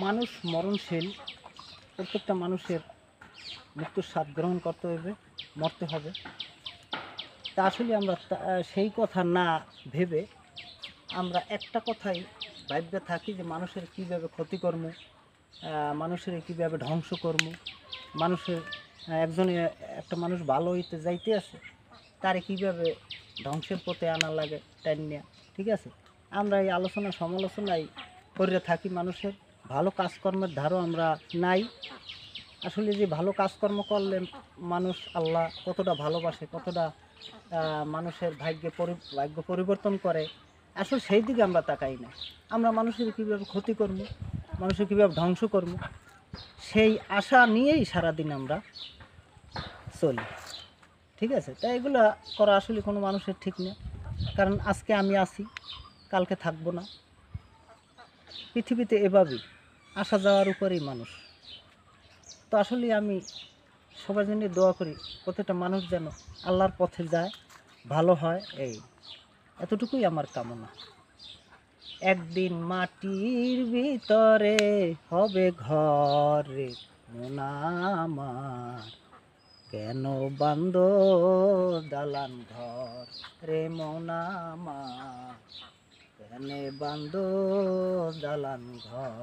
মানুষ মরণশীল, প্রত্যেকটা মানুষের মৃত্যুর স্বাদ গ্রহণ করতে হবে, মরতে হবে। তা আসলে আমরা সেই কথা না ভেবে আমরা একটা কথাই ভাবতে থাকি যে মানুষের কীভাবে ক্ষতি করবো, মানুষের কীভাবে ধ্বংস করবো, মানুষের একজনে একটা মানুষ ভালো হইতে যাইতে আছে তারে কীভাবে ধ্বংসের পথে আনা লাগে টাইনিয়া। ঠিক আছে, আমরা এই আলোচনা সমালোচনায় করে থাকি, মানুষের ভালো কাজকর্মের ধারও আমরা নাই। আসলে যে ভালো কাজকর্ম করলে মানুষ আল্লাহ কতটা ভালোবাসে, কতটা মানুষের ভাগ্য পরিবর্তন করে, আসলে সেই দিকে আমরা তাকাই না। আমরা মানুষের কীভাবে ক্ষতি করব, মানুষের কীভাবে ধ্বংস করব, সেই আশা নিয়েই সারাদিন আমরা চলি। ঠিক আছে, তাই এগুলো করা আসলে কোনো মানুষের ঠিক না। কারণ আজকে আমি আছি, কালকে থাকবো না। পৃথিবীতে এভাবেই আসা যাওয়ার উপরেই মানুষ। তো আসলে আমি সবার জন্য দোয়া করি প্রত্যেকটা মানুষ যেন আল্লাহর পথে যায়, ভালো হয়, এই এতটুকুই আমার কামনা। একদিন মাটির ভিতরে হবে ঘরে মন আমার, কেন বান্দ দালান ঘর রে মন আমার, কেন বান্দ দালান ঘর।